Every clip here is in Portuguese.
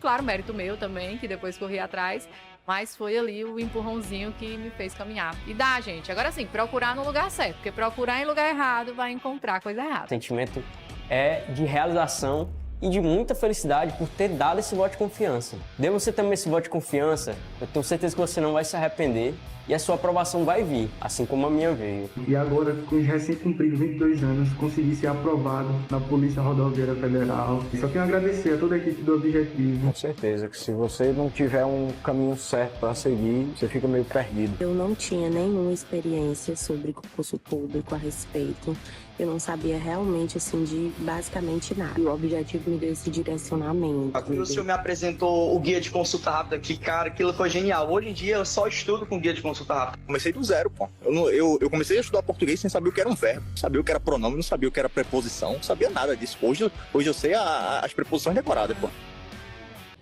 Claro, mérito meu também, que depois corri atrás, mas foi ali o empurrãozinho que me fez caminhar. E dá, gente. Agora sim, procurar no lugar certo, porque procurar em lugar errado vai encontrar coisa O errada. sentimento é de realização e de muita felicidade por ter dado esse voto de confiança. Dê você também esse voto de confiança, eu tenho certeza que você não vai se arrepender e a sua aprovação vai vir, assim como a minha veio. E agora, com os recém-cumpridos 22 anos, consegui ser aprovado na Polícia Rodoviária Federal. Só tenho a agradecer a toda a equipe do Objetivo. Com certeza que se você não tiver um caminho certo para seguir, você fica meio perdido. Eu não tinha nenhuma experiência sobre concurso público a respeito. Eu não sabia realmente, assim, de basicamente nada. E o Objetivo me deu esse direcionamento. O senhor me apresentou o guia de consulta rápida, que, cara, aquilo foi genial. Hoje em dia eu só estudo com guia de consulta rápida. Comecei do zero, pô. Eu comecei a estudar português sem saber o que era um verbo, não sabia o que era pronome, não sabia o que era preposição, não sabia nada disso. Hoje eu sei as preposições decoradas, pô.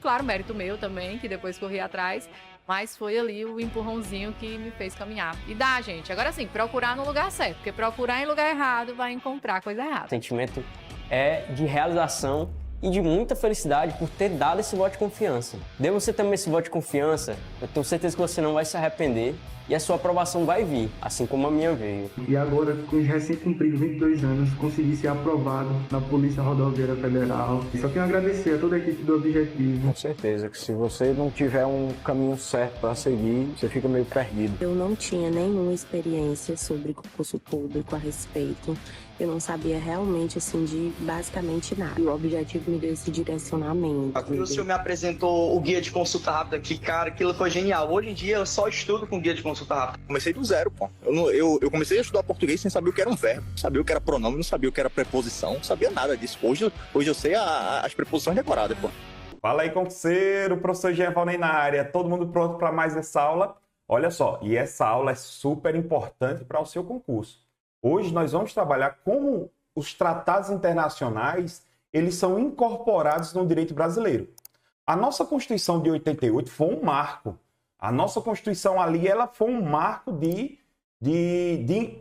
Claro, mérito meu também, que depois corri atrás, mas foi ali o empurrãozinho que me fez caminhar. E dá, gente. Agora sim, procurar no lugar certo, porque procurar em lugar errado vai encontrar coisa errada. O sentimento é de realização e de muita felicidade por ter dado esse voto de confiança. Dê você também esse voto de confiança, eu tenho certeza que você não vai se arrepender e a sua aprovação vai vir, assim como a minha veio. E agora, com os recém-cumpridos 22 anos, consegui ser aprovado na Polícia Rodoviária Federal. Só tenho a agradecer a toda a equipe do Objetivo. Com certeza que se você não tiver um caminho certo para seguir, você fica meio perdido. Eu não tinha nenhuma experiência sobre concurso público a respeito. Eu não sabia realmente, assim, de basicamente nada. E o Objetivo me deu esse direcionamento. O senhor me apresentou o guia de consulta rápida, que, cara, aquilo foi genial. Hoje em dia eu só estudo com guia de consulta rápida. Comecei do zero, pô. Eu comecei a estudar português sem saber o que era um verbo, não sabia o que era pronome, não sabia o que era preposição, não sabia nada disso. Hoje eu sei as preposições decoradas, pô. Fala aí, concurseiro, professor Jean Valnei na área. Todo mundo pronto para mais essa aula? Olha só, e essa aula é super importante para o seu concurso. Hoje nós vamos trabalhar como os tratados internacionais eles são incorporados no direito brasileiro. A nossa Constituição de 88 foi um marco. A nossa Constituição ali ela foi um marco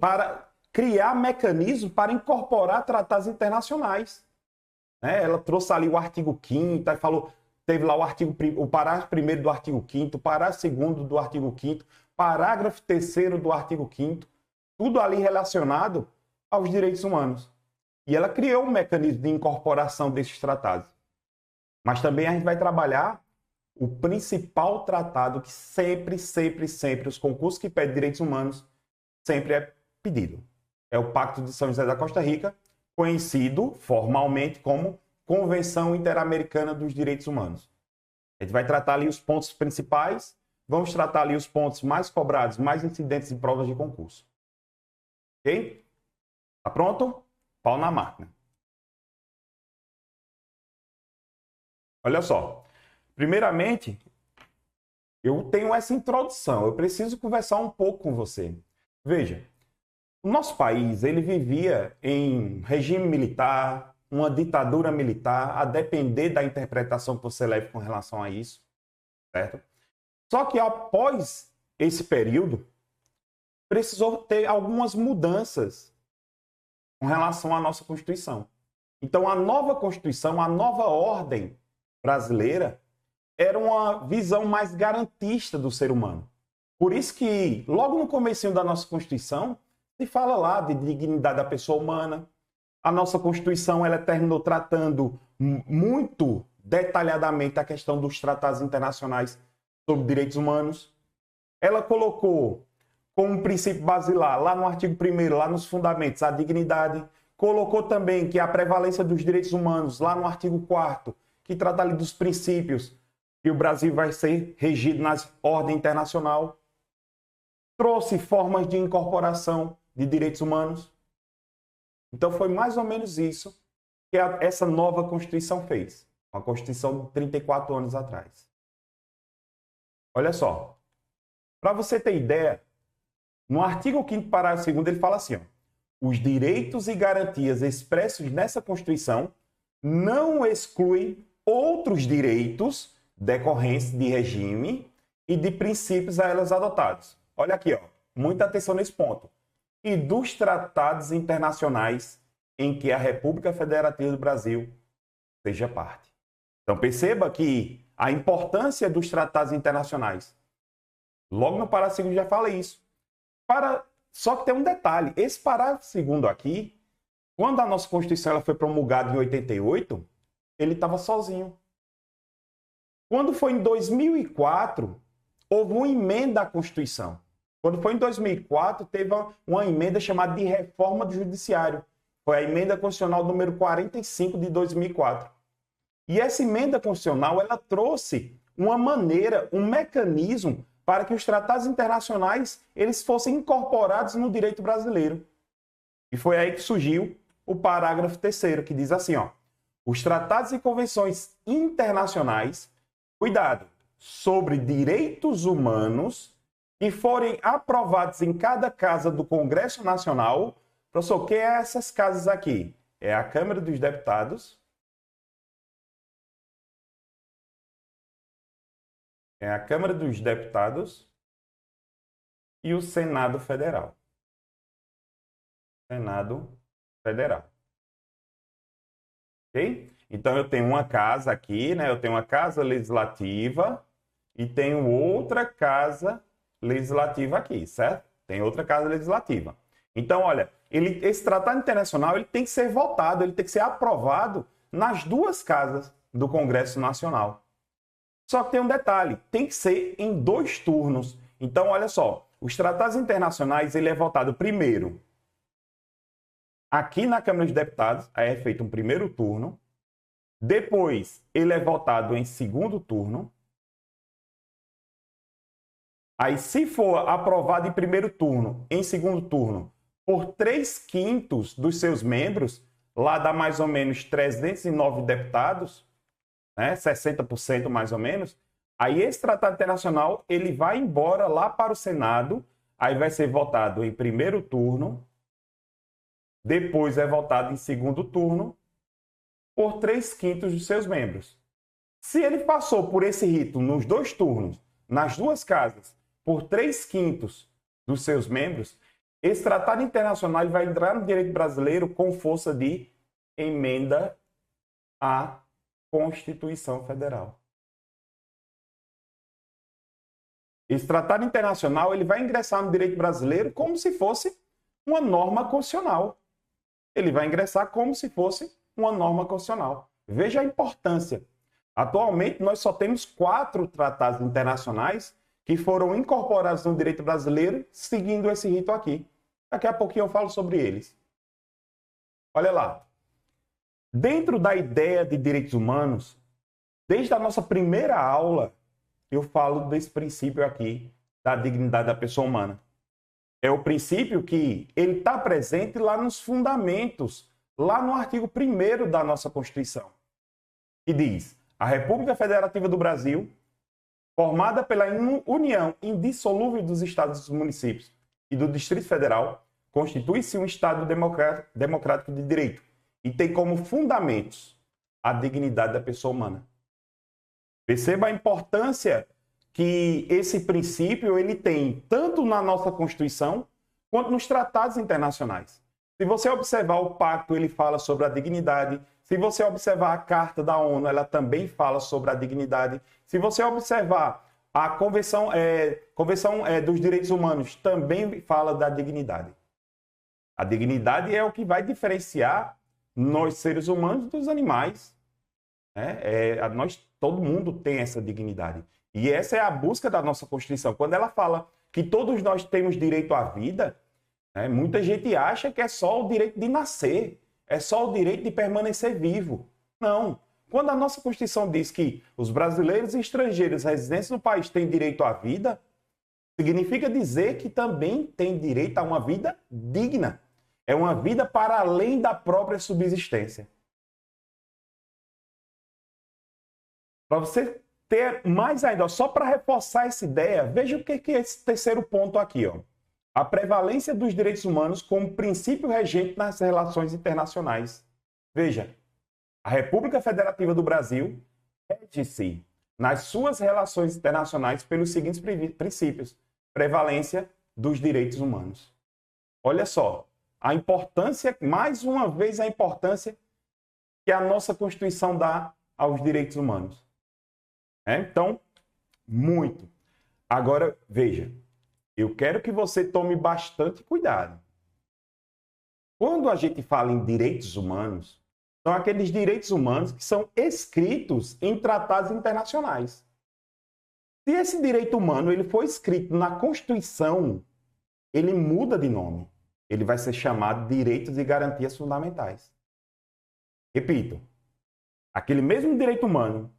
para criar mecanismos para incorporar tratados internacionais. Né? Ela trouxe ali o artigo 5º, falou, teve lá o parágrafo 1º do artigo 5º, o parágrafo 2º do artigo 5º, parágrafo 3º do artigo 5º, tudo ali relacionado aos direitos humanos. E ela criou um mecanismo de incorporação desses tratados. Mas também a gente vai trabalhar o principal tratado que sempre os concursos que pedem direitos humanos sempre é pedido. É o Pacto de São José da Costa Rica, conhecido formalmente como Convenção Interamericana dos Direitos Humanos. A gente vai tratar ali os pontos principais, vamos tratar ali os pontos mais cobrados, mais incidentes em provas de concurso. Ok? Tá pronto? Pau na máquina. Olha só. Primeiramente, eu tenho essa introdução. Eu preciso conversar um pouco com você. Veja, o nosso país, ele vivia em regime militar, uma ditadura militar, a depender da interpretação que você leve com relação a isso, certo? Só que após esse período, precisou ter algumas mudanças com relação à nossa Constituição. Então, a nova Constituição, a nova ordem brasileira, era uma visão mais garantista do ser humano. Por isso que, logo no comecinho da nossa Constituição, se fala lá de dignidade da pessoa humana. A nossa Constituição ela terminou tratando muito detalhadamente a questão dos tratados internacionais sobre direitos humanos. Ela colocou como princípio basilar, lá no artigo 1º, lá nos fundamentos, a dignidade. Colocou também que a prevalência dos direitos humanos, lá no artigo 4º, que trata ali dos princípios que o Brasil vai ser regido na ordem internacional. Trouxe formas de incorporação de direitos humanos. Então foi mais ou menos isso que essa nova Constituição fez. Uma Constituição de 34 anos atrás. Olha só. Para você ter ideia, no artigo 5º, parágrafo 2º, ele fala assim, ó, os direitos e garantias expressos nessa Constituição não excluem outros direitos decorrentes de regime e de princípios a elas adotados. Olha aqui, ó, muita atenção nesse ponto. E dos tratados internacionais em que a República Federativa do Brasil seja parte. Então perceba que a importância dos tratados internacionais. Logo no parágrafo 2º já fala isso. Só que tem um detalhe, esse parágrafo 2º aqui, quando a nossa Constituição ela foi promulgada em 88, ele estava sozinho. Quando foi em 2004, houve uma emenda à Constituição. Quando foi em 2004, teve uma emenda chamada de Reforma do Judiciário. Foi a emenda constitucional número 45 de 2004. E essa emenda constitucional, ela trouxe uma maneira, um mecanismo para que os tratados internacionais eles fossem incorporados no direito brasileiro. E foi aí que surgiu o parágrafo 3º, que diz assim, ó, os tratados e convenções internacionais, cuidado, sobre direitos humanos que forem aprovados em cada casa do Congresso Nacional. Professor, o que é essas casas aqui? É a Câmara dos Deputados, é a Câmara dos Deputados e o Senado Federal. Senado Federal. Ok? Então, eu tenho uma casa aqui, né? Eu tenho uma casa legislativa e tenho outra casa legislativa aqui, certo? Tem outra casa legislativa. Então, olha, esse tratado internacional ele tem que ser votado, ele tem que ser aprovado nas duas casas do Congresso Nacional. Só que tem um detalhe, tem que ser em 2 turnos. Então, olha só, os tratados internacionais, ele é votado primeiro aqui na Câmara dos Deputados, aí é feito um primeiro turno. Depois, ele é votado em segundo turno. Aí, se for aprovado em primeiro turno, em segundo turno, por 3/5 dos seus membros, lá dá mais ou menos 309 deputados, né, 60% mais ou menos, aí esse tratado internacional ele vai embora lá para o Senado, aí vai ser votado em primeiro turno, depois é votado em segundo turno, por 3/5 dos seus membros. Se ele passou por esse rito nos 2 turnos, nas duas casas, por 3/5 dos seus membros, esse tratado internacional ele vai entrar no direito brasileiro com força de emenda à Constituição Federal. Esse tratado internacional ele vai ingressar no direito brasileiro como se fosse uma norma constitucional. Ele vai ingressar como se fosse uma norma constitucional. Veja a importância. Atualmente, nós só temos 4 tratados internacionais que foram incorporados no direito brasileiro seguindo esse rito aqui. Daqui a pouquinho eu falo sobre eles. Olha lá. Dentro da ideia de direitos humanos, desde a nossa primeira aula, eu falo desse princípio aqui, da dignidade da pessoa humana. É o princípio que ele está presente lá nos fundamentos, lá no artigo 1º da nossa Constituição, que diz: a República Federativa do Brasil, formada pela união indissolúvel dos estados, dos municípios e do Distrito Federal, constitui-se um Estado democrático de direito e tem como fundamentos a dignidade da pessoa humana. Perceba a importância que esse princípio ele tem tanto na nossa Constituição quanto nos tratados internacionais. Se você observar o pacto, ele fala sobre a dignidade. Se você observar a Carta da ONU, ela também fala sobre a dignidade. Se você observar a Convenção dos Direitos Humanos, também fala da dignidade. A dignidade é o que vai diferenciar nós, seres humanos, dos animais. Todo mundo tem essa dignidade. E essa é a busca da nossa Constituição. Quando ela fala que todos nós temos direito à vida, muita gente acha que é só o direito de nascer, é só o direito de permanecer vivo. Não. Quando a nossa Constituição diz que os brasileiros e estrangeiros residentes no país têm direito à vida, significa dizer que também têm direito a uma vida digna. É uma vida para além da própria subsistência. Para você ter mais ainda, só para reforçar essa ideia, veja o que é esse terceiro ponto aqui. A prevalência dos direitos humanos como princípio regente nas relações internacionais. Veja, a República Federativa do Brasil rege-se nas suas relações internacionais pelos seguintes princípios. Prevalência dos direitos humanos. Olha só, a importância, mais uma vez, a importância que a nossa Constituição dá aos direitos humanos. né? Então, muito. Agora, veja, eu quero que você tome bastante cuidado. Quando a gente fala em direitos humanos, são aqueles direitos humanos que são escritos em tratados internacionais. Se esse direito humano ele for escrito na Constituição, ele muda de nome. Ele vai ser chamado de Direitos e Garantias Fundamentais. Repito, aquele mesmo direito humano,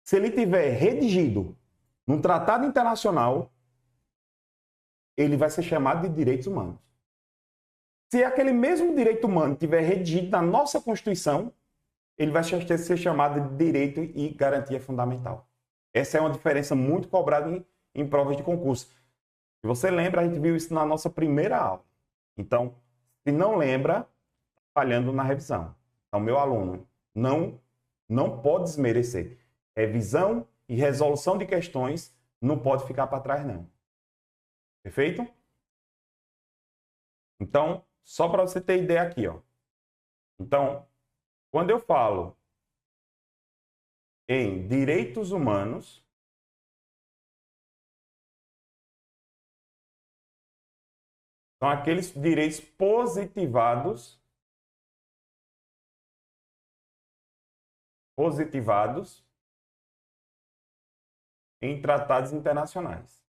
se ele tiver redigido num tratado internacional, ele vai ser chamado de direitos humanos. Se aquele mesmo direito humano tiver redigido na nossa Constituição, ele vai ser chamado de direito e garantia fundamental. Essa é uma diferença muito cobrada em provas de concurso. Se você lembra, a gente viu isso na nossa primeira aula. Então, se não lembra, falhando na revisão. Então, meu aluno, não pode desmerecer. Revisão e resolução de questões não pode ficar para trás, não. Perfeito? Então, só para você ter ideia aqui, ó. Então, quando eu falo em direitos humanos, são aqueles direitos positivados em tratados internacionais.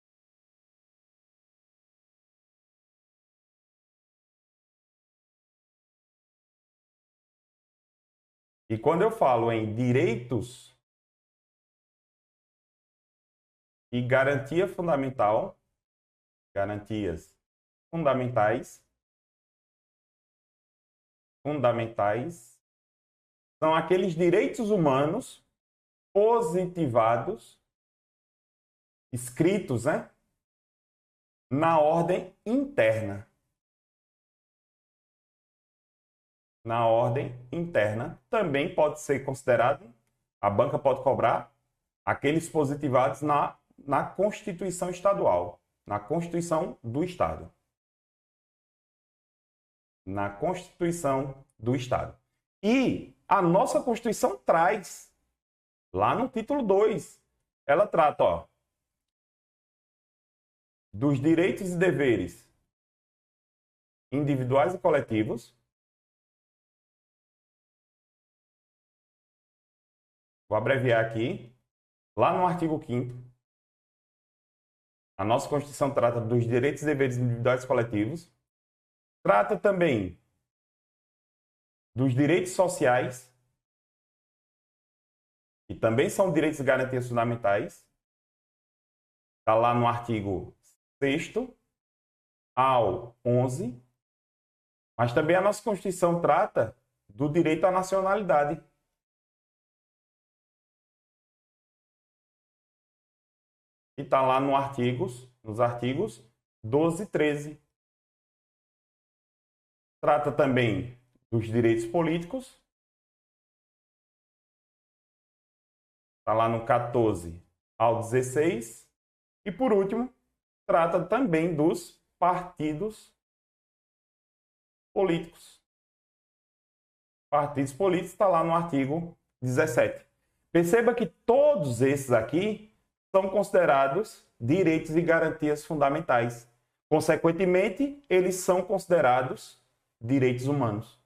E quando eu falo em direitos e garantia fundamental, garantias fundamentais, são aqueles direitos humanos positivados, escritos, né, na ordem interna. Na ordem interna, também pode ser considerado, a banca pode cobrar, aqueles positivados na Constituição Estadual, na Constituição do Estado. Na Constituição do Estado. E a nossa Constituição traz, lá no título 2, ela trata, ó, dos direitos e deveres individuais e coletivos. Vou abreviar aqui. Lá no artigo 5º, a nossa Constituição trata dos direitos e deveres individuais e coletivos. Trata também dos direitos sociais, que também são direitos e garantias fundamentais. Está lá no artigo 6º ao 11. Mas também a nossa Constituição trata do direito à nacionalidade. E está lá nos artigos 12 e 13. Trata também dos direitos políticos. Está lá no 14 ao 16. E, por último, trata também dos partidos políticos. Partidos políticos está lá no artigo 17. Perceba que todos esses aqui são considerados direitos e garantias fundamentais. Consequentemente, eles são considerados direitos humanos.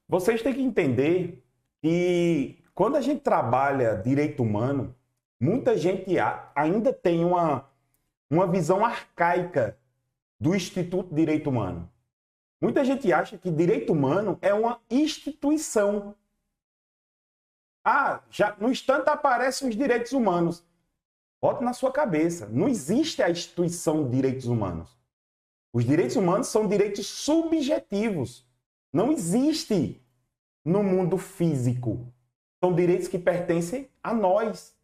Vocês têm que entender que quando a gente trabalha direito humano, muita gente ainda tem uma visão arcaica do Instituto de Direito Humano. Muita gente acha que direito humano é uma instituição. Já no instante aparecem os direitos humanos. Bote na sua cabeça. Não existe a instituição de direitos humanos. Os direitos humanos são direitos subjetivos. Não existe no mundo físico. São direitos que pertencem a nós.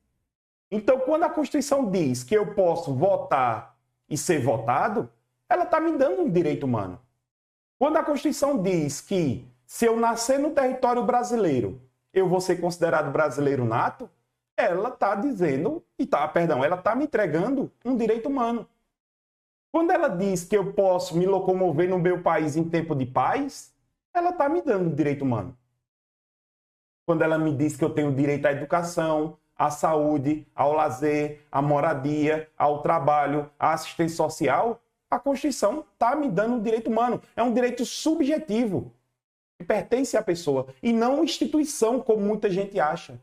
Então, quando a Constituição diz que eu posso votar e ser votado, ela está me dando um direito humano. Quando a Constituição diz que se eu nascer no território brasileiro, eu vou ser considerado brasileiro nato, ela está dizendo, ela está me entregando um direito humano. Quando ela diz que eu posso me locomover no meu país em tempo de paz, ela está me dando um direito humano. Quando ela me diz que eu tenho direito à educação, à saúde, ao lazer, à moradia, ao trabalho, à assistência social, a Constituição está me dando um direito humano. É um direito subjetivo, que pertence à pessoa, e não instituição, como muita gente acha.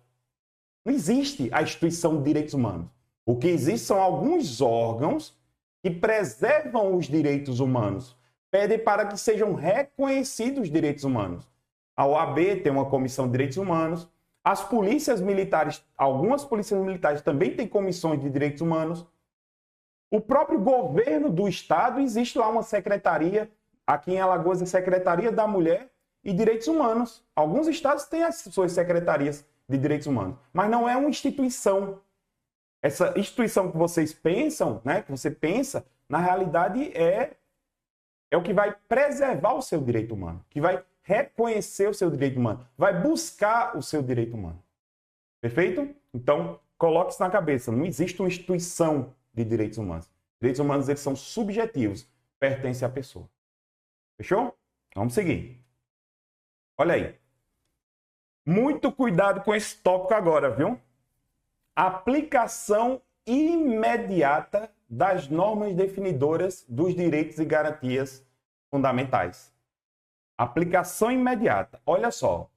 Não existe a instituição de direitos humanos. O que existe são alguns órgãos que preservam os direitos humanos, pedem para que sejam reconhecidos os direitos humanos. A OAB tem uma comissão de direitos humanos, as polícias militares, algumas polícias militares também têm comissões de direitos humanos. O próprio governo do estado, existe lá uma secretaria, aqui em Alagoas, a Secretaria da Mulher e Direitos Humanos. Alguns estados têm as suas secretarias de direitos humanos, mas não é uma instituição. Essa instituição que vocês pensam, né, que você pensa, na realidade é o que vai preservar o seu direito humano, que vai reconhecer o seu direito humano, vai buscar o seu direito humano. Perfeito? Então, coloque isso na cabeça. Não existe uma instituição de direitos humanos. Direitos humanos, eles são subjetivos, pertencem à pessoa. Fechou? Vamos seguir. Olha aí. Muito cuidado com esse tópico agora, viu? Aplicação imediata das normas definidoras dos direitos e garantias fundamentais. Aplicação imediata. Olha só.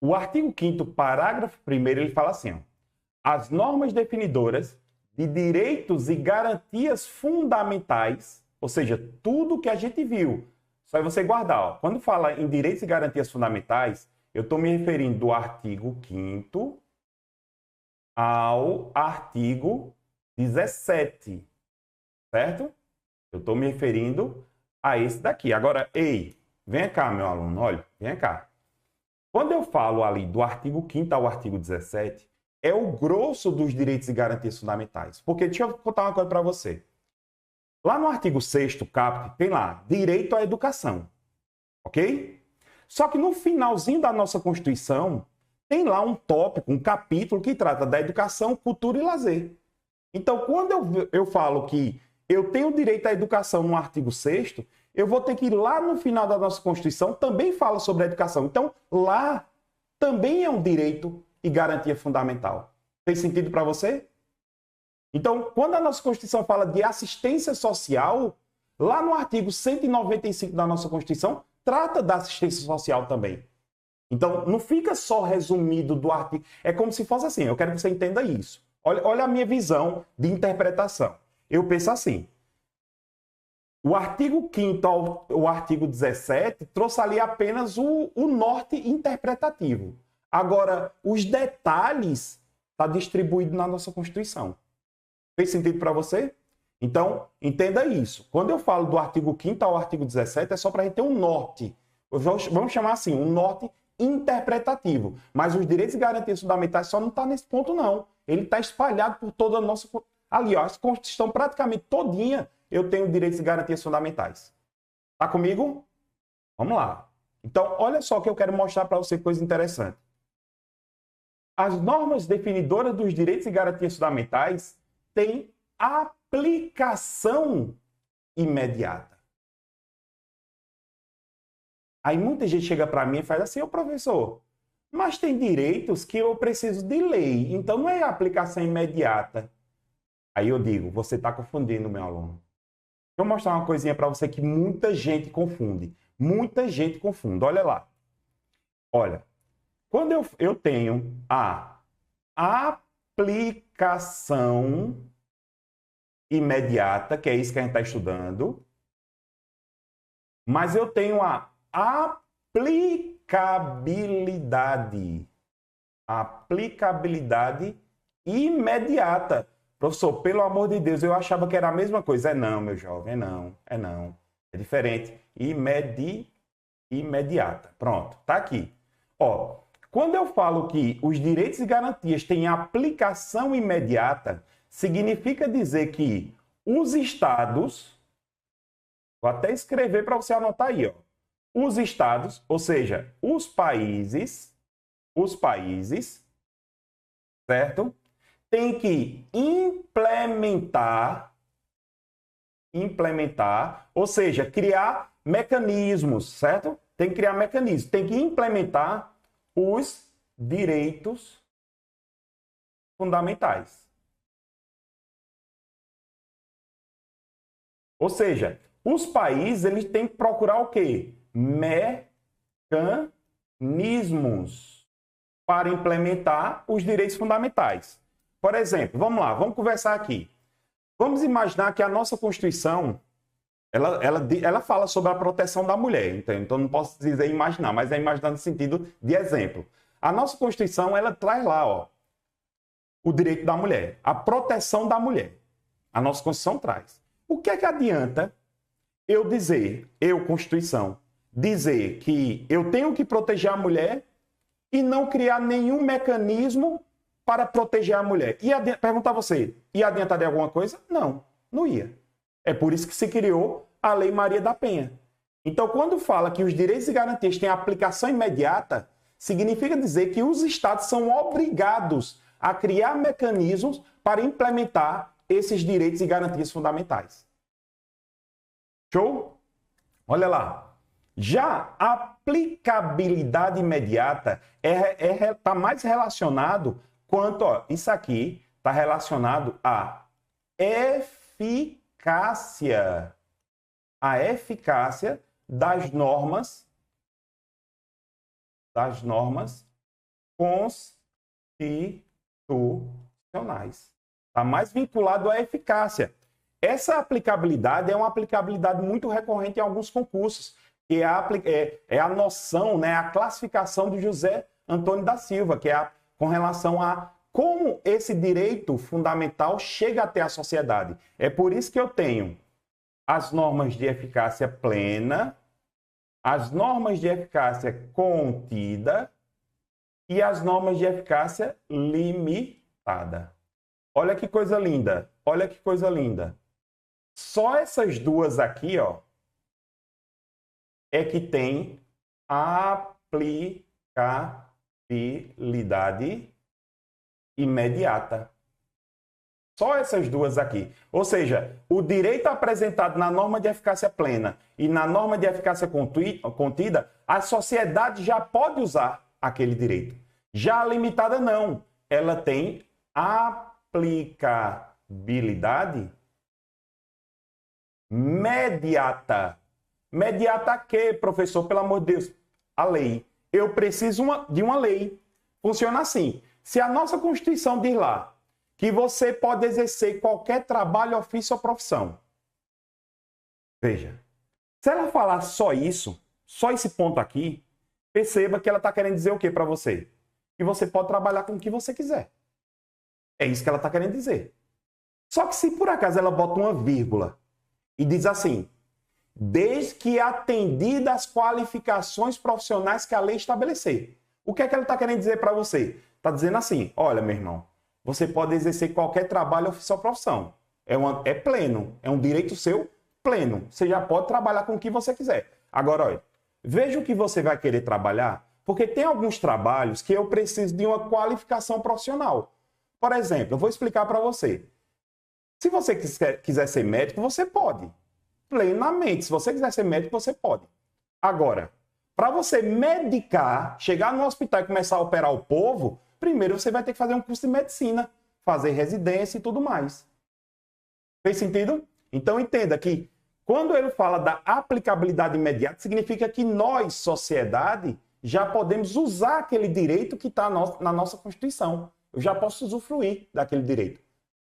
O artigo 5º, parágrafo 1º, ele fala assim, ó, as normas definidoras de direitos e garantias fundamentais, ou seja, tudo que a gente viu, só é você guardar. Ó. Quando fala em direitos e garantias fundamentais, eu estou me referindo do artigo 5º ao artigo 17, certo? Eu estou me referindo a esse daqui. Agora, ei, vem cá, meu aluno, olha, vem cá. Quando eu falo ali do artigo 5º ao artigo 17, é o grosso dos direitos e garantias fundamentais. Porque, deixa eu contar uma coisa para você. Lá no artigo 6º, caput, tem lá, direito à educação, ok? Só que no finalzinho da nossa Constituição, tem lá um tópico, um capítulo que trata da educação, cultura e lazer. Então, quando eu falo que eu tenho direito à educação no artigo 6º, eu vou ter que ir lá no final da nossa Constituição, também fala sobre a educação. Então, lá também é um direito e garantia fundamental. Tem sentido para você? Então, quando a nossa Constituição fala de assistência social, lá no artigo 195 da nossa Constituição, trata da assistência social também. Então, não fica só resumido do artigo. É como se fosse assim, eu quero que você entenda isso. Olha a minha visão de interpretação. Eu penso assim, o artigo 5º ao artigo 17 trouxe ali apenas o norte interpretativo. Agora, os detalhes estão distribuídos na nossa Constituição. Fez sentido para você? Então, entenda isso. Quando eu falo do artigo 5º ao artigo 17, é só para a gente ter um norte. Vamos chamar assim, um norte interpretativo. Mas os direitos e garantias fundamentais só não está nesse ponto, não. Ele está espalhado por toda a nossa... Ali, ó, a Constituição praticamente todinha, eu tenho direitos e garantias fundamentais. Tá comigo? Vamos lá. Então, olha só que eu quero mostrar para você coisa interessante. As normas definidoras dos direitos e garantias fundamentais têm aplicação imediata. Aí muita gente chega para mim e faz assim, ô professor, mas tem direitos que eu preciso de lei, então não é aplicação imediata. Aí eu digo, você está confundindo, meu aluno. Deixa eu mostrar uma coisinha para você que muita gente confunde. Muita gente confunde. Olha lá. Olha, quando eu tenho a aplicação imediata, que é isso que a gente está estudando, mas eu tenho a aplicabilidade. Aplicabilidade imediata. Professor, pelo amor de Deus, eu achava que era a mesma coisa. É não, meu jovem, é não, é não. É diferente. Imediata. Pronto, tá aqui. Ó, quando eu falo que os direitos e garantias têm aplicação imediata, significa dizer que os estados, vou até escrever para você anotar aí, ó. Os estados, ou seja, os países, certo? Tem que implementar, ou seja, criar mecanismos, certo? Tem que criar mecanismos, tem que implementar os direitos fundamentais. Ou seja, os países eles têm que procurar o quê? Mecanismos para implementar os direitos fundamentais. Por exemplo, vamos lá, vamos conversar aqui. Vamos imaginar que a nossa Constituição, ela fala sobre a proteção da mulher, então não posso dizer imaginar, mas é imaginar no sentido de exemplo. A nossa Constituição, ela traz lá, ó, o direito da mulher, a proteção da mulher. A nossa Constituição traz. O que é que adianta eu dizer, Constituição, dizer que eu tenho que proteger a mulher e não criar nenhum mecanismo para proteger a mulher? Perguntar a você, ia adiantar de alguma coisa? Não, não ia. É por isso que se criou a Lei Maria da Penha. Então, quando fala que os direitos e garantias têm aplicação imediata, significa dizer que os estados são obrigados a criar mecanismos para implementar esses direitos e garantias fundamentais. Show? Olha lá. Já a aplicabilidade imediata está mais relacionado quanto, ó, isso aqui está relacionado à eficácia. A eficácia das normas constitucionais. Está mais vinculado à eficácia. Essa aplicabilidade é uma aplicabilidade muito recorrente em alguns concursos, que é a noção, né, a classificação do José Antônio da Silva, que é com relação a como esse direito fundamental chega até a sociedade. É por isso que eu tenho as normas de eficácia plena, as normas de eficácia contida e as normas de eficácia limitada. Olha que coisa linda, olha que coisa linda. Só essas duas aqui, ó, é que tem aplicabilidade imediata. Só essas duas aqui. Ou seja, o direito apresentado na norma de eficácia plena e na norma de eficácia contida, a sociedade já pode usar aquele direito. Já a limitada não. Ela tem aplicabilidade imediata. Mediata a quê, professor? Pelo amor de Deus. A lei. Eu preciso de uma lei. Funciona assim. Se a nossa Constituição diz lá que você pode exercer qualquer trabalho, ofício ou profissão. Veja. Se ela falar só isso, só esse ponto aqui, perceba que ela está querendo dizer o que para você? Que você pode trabalhar com o que você quiser. É isso que ela está querendo dizer. Só que se por acaso ela bota uma vírgula e diz assim, desde que atendida às qualificações profissionais que a lei estabelecer. O que é que ela está querendo dizer para você? Está dizendo assim, olha, meu irmão, você pode exercer qualquer trabalho, ofício ou profissão. É pleno, é um direito seu pleno. Você já pode trabalhar com o que você quiser. Agora, olha, veja o que você vai querer trabalhar, porque tem alguns trabalhos que eu preciso de uma qualificação profissional. Por exemplo, eu vou explicar para você. Se você quiser ser médico, você pode. Plenamente. Se você quiser ser médico, você pode. Agora, para você medicar, chegar no hospital e começar a operar o povo, primeiro você vai ter que fazer um curso de medicina, fazer residência e tudo mais. Fez sentido? Então entenda que quando ele fala da aplicabilidade imediata, significa que nós, sociedade, já podemos usar aquele direito que está na nossa Constituição. Eu já posso usufruir daquele direito.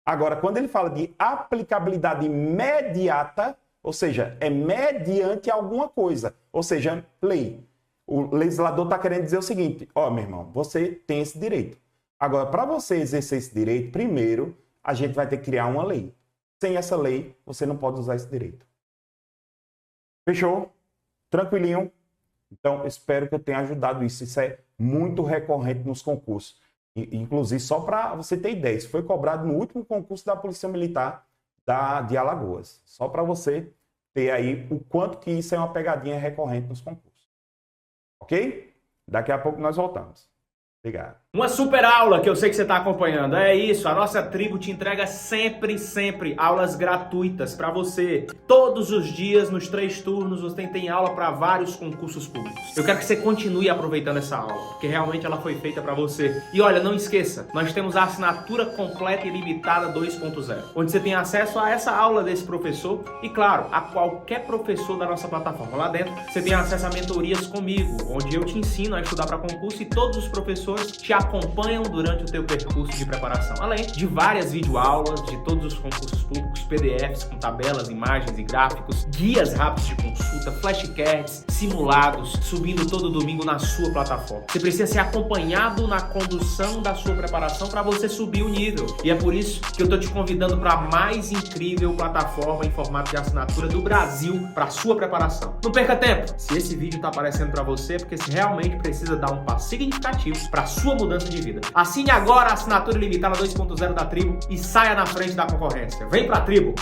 Agora, quando ele fala de aplicabilidade imediata, ou seja, é mediante alguma coisa, ou seja, lei. O legislador está querendo dizer o seguinte, ó, meu irmão, você tem esse direito. Agora, para você exercer esse direito, primeiro, a gente vai ter que criar uma lei. Sem essa lei, você não pode usar esse direito. Fechou? Tranquilinho? Então, espero que eu tenha ajudado isso. Isso é muito recorrente nos concursos. Inclusive, só para você ter ideia, isso foi cobrado no último concurso da Polícia Militar de Alagoas. Só para você ter aí o quanto que isso é uma pegadinha recorrente nos concursos. Ok? Daqui a pouco nós voltamos. Obrigado. Uma super aula que eu sei que você está acompanhando. É isso, a nossa tribo te entrega sempre aulas gratuitas para você. Todos os dias, nos 3 turnos, você tem aula para vários concursos públicos. Eu quero que você continue aproveitando essa aula, porque realmente ela foi feita para você. E olha, não esqueça, nós temos a assinatura completa e limitada 2.0, onde você tem acesso a essa aula desse professor e, claro, a qualquer professor da nossa plataforma. Lá dentro, você tem acesso a mentorias comigo, onde eu te ensino a estudar para concurso e todos os professores te acompanham durante o teu percurso de preparação, além de várias videoaulas de todos os concursos públicos, PDFs com tabelas, imagens e gráficos, guias rápidos de consulta, flashcards, simulados, subindo todo domingo na sua plataforma. Você precisa ser acompanhado na condução da sua preparação para você subir o nível. E é por isso que eu tô te convidando para a mais incrível plataforma em formato de assinatura do Brasil para sua preparação. Não perca tempo. Se esse vídeo tá aparecendo para você, é porque você realmente precisa dar um passo significativo para sua mudança de vida. Assine agora a assinatura ilimitada 2.0 da Tribo e saia na frente da concorrência. Vem pra Tribo!